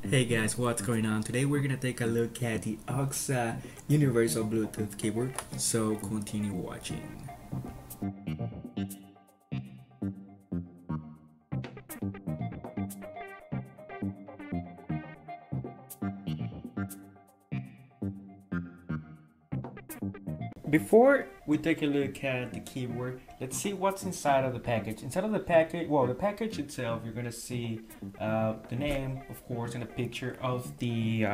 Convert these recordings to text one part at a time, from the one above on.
Hey guys, what's going on? Today we're gonna take a look at the OXA Universal Bluetooth keyboard, so continue watching. Before we take a look at the keyboard, let's see what's inside of the package. Inside of the package, well, the package itself, you're gonna see the name, of course, and a picture of the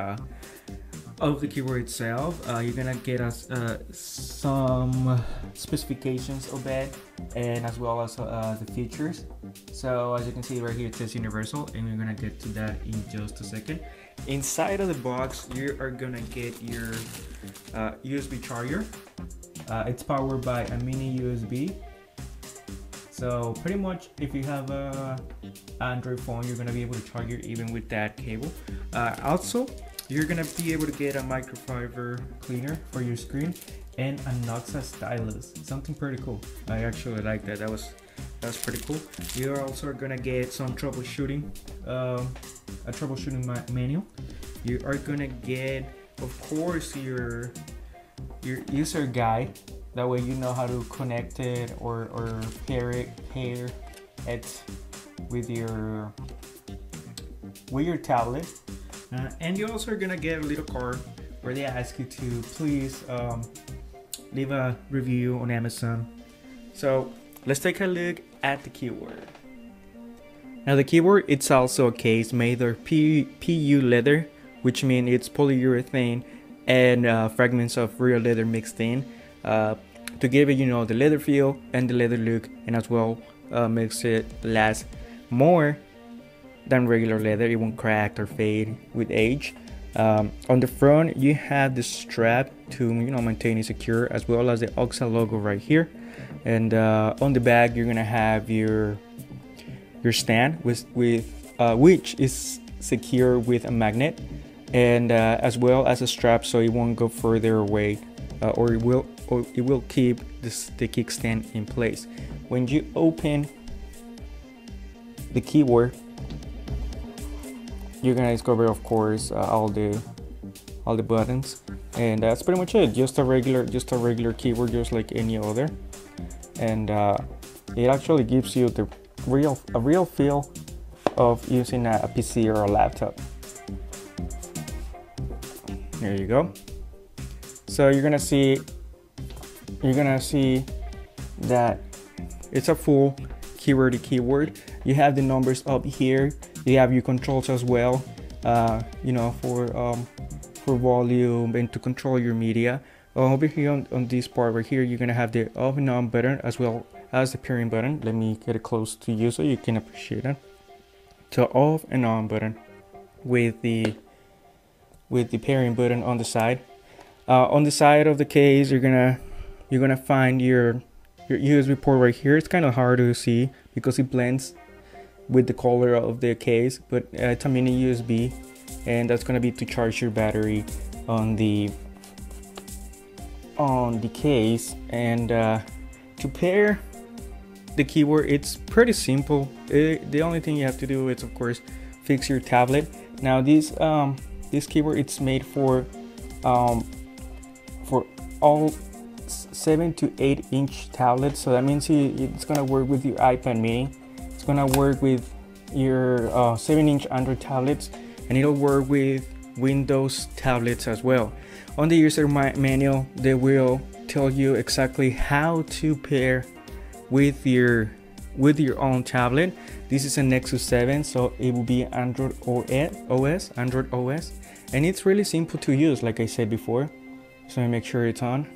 keyboard itself. You're gonna get us some specifications of it, and as well as the features. So as you can see right here, it says universal, and we're gonna get to that in just a second. Inside of the box, you are gonna get your USB charger. It's powered by a mini USB. So pretty much, if you have a Android phone, you're gonna be able to charge it even with that cable. Also, you're gonna be able to get a microfiber cleaner for your screen and an OXA stylus. Something pretty cool. I actually like that. That's pretty cool. You're also gonna get some troubleshooting, a troubleshooting manual. You are gonna get, of course, your user guide. That way you know how to connect it or pair it with your tablet. And you also are gonna get a little card where they ask you to please leave a review on Amazon. So let's take a look at the keyboard. Now the keyboard, it's also a case made of PU leather, which means it's polyurethane and fragments of real leather mixed in to give it, the leather feel and the leather look, and as well makes it last more than regular leather. It won't crack or fade with age. On the front, you have the strap to maintain it secure, as well as the OXA logo right here. And on the back, you're gonna have your stand which is secure with a magnet, and as well as a strap, so it won't go further away, or it will keep the kickstand in place. When you open the keyboard, you're gonna discover, of course, all the buttons, and that's pretty much it. Just a regular keyboard, just like any other, and it actually gives you the real feel of using a PC or a laptop. There you go. So you're gonna see that it's a full QWERTY keyboard. You have the numbers up here. You have your controls as well, for volume and to control your media. Over here on this part right here, you're gonna have the off and on button, as well as the pairing button. Let me get it close to you so you can appreciate it. So off and on button with the pairing button on the side. On the side of the case, you're gonna find your USB port right here. It's kind of hard to see because it blends with the color of the case, but it's a mini USB, and that's gonna be to charge your battery on the case. And to pair the keyboard, it's pretty simple. The only thing you have to do is, of course, fix your tablet. Now this keyboard, it's made for all 7 to 8 inch tablets, so that means it's gonna work with your iPad mini. It's gonna work with your 7-inch Android tablets, and it'll work with Windows tablets as well. On the user manual, they will tell you exactly how to pair with your own tablet. This is a Nexus 7, so it will be Android OS, and it's really simple to use, like I said before. So I make sure it's on.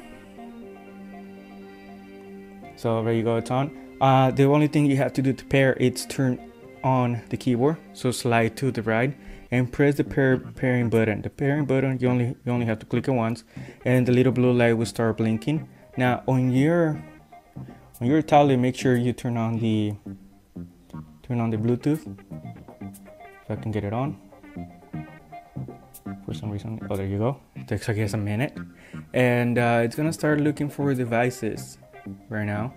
So there you go, it's on. The only thing you have to do to pair is turn on the keyboard. So slide to the right and press the pairing button. The pairing button, you only have to click it once, and the little blue light will start blinking. Now on your tablet, make sure you turn on the Bluetooth. If I can get it on. For some reason, oh, there you go. It takes, I guess, a minute, and it's gonna start looking for devices right now.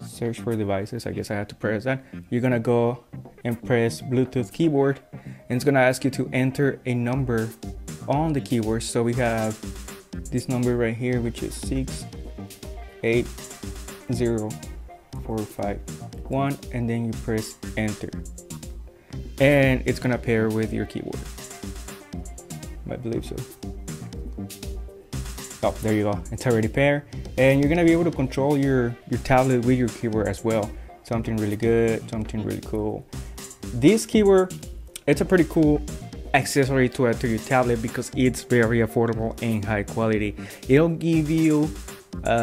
Search for devices. I guess I have to press that. You're gonna go and press Bluetooth keyboard, and it's gonna ask you to enter a number on the keyboard. So we have this number right here, which is 68045 and then you press enter, and it's gonna pair with your keyboard. I believe so. Oh, there you go. It's already paired, and you're gonna be able to control your tablet with your keyboard as well. Something really good, something really cool. This keyboard, it's a pretty cool accessory to add to your tablet because it's very affordable and high quality. It'll give you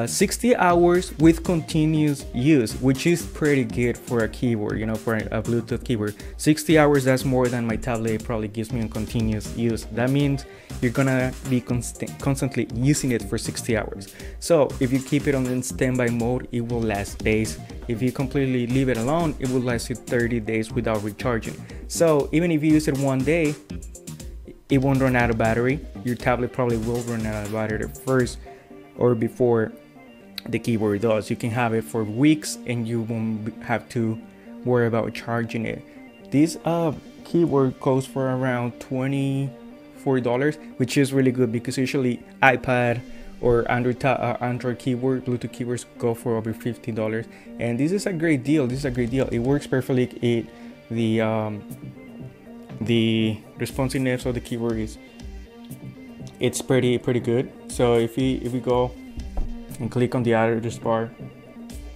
60 hours with continuous use, which is pretty good for a keyboard, you know, for a Bluetooth keyboard. 60 hours, that's more than my tablet probably gives me in continuous use. That means you're gonna be constantly using it for 60 hours. So if you keep it on standby mode, it will last days. If you completely leave it alone, it will last you 30 days without recharging. So even if you use it one day, it won't run out of battery. Your tablet probably will run out of battery first or before the keyboard does. You can have it for weeks and you won't have to worry about charging it. This keyboard goes for around $24, which is really good because usually iPad or Android keyboard, Bluetooth keyboards go for over $50, and this is a great deal. This is a great deal. It works perfectly. The responsiveness of the keyboard is pretty good. So if we go and click on the address bar,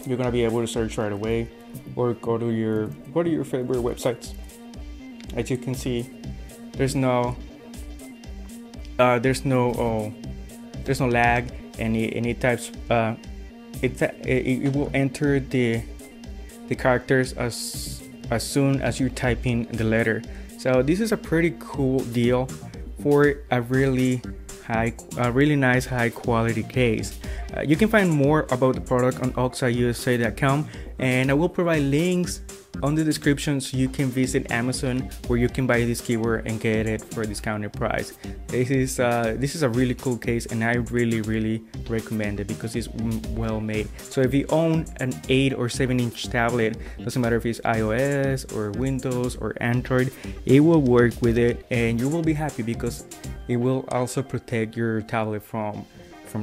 you're gonna be able to search right away, or go to your favorite websites. As you can see, there's no lag. Any types. It will enter the characters as soon as you type in the letter. So this is a pretty cool deal for a really nice high quality case. You can find more about the product on OXAUSA.com, and I will provide links on the description so you can visit Amazon where you can buy this keyboard and get it for a discounted price. This is a really cool case, and I really recommend it because it's well made. So if you own an 8 or 7-inch tablet, doesn't matter if it's iOS or Windows or Android, it will work with it and you will be happy because it will also protect your tablet from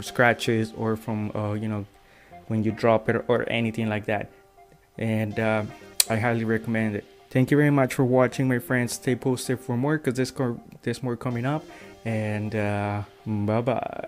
scratches or from when you drop it or anything like that. And I highly recommend it. Thank you very much for watching, my friends. Stay posted for more because there's more coming up, and bye bye.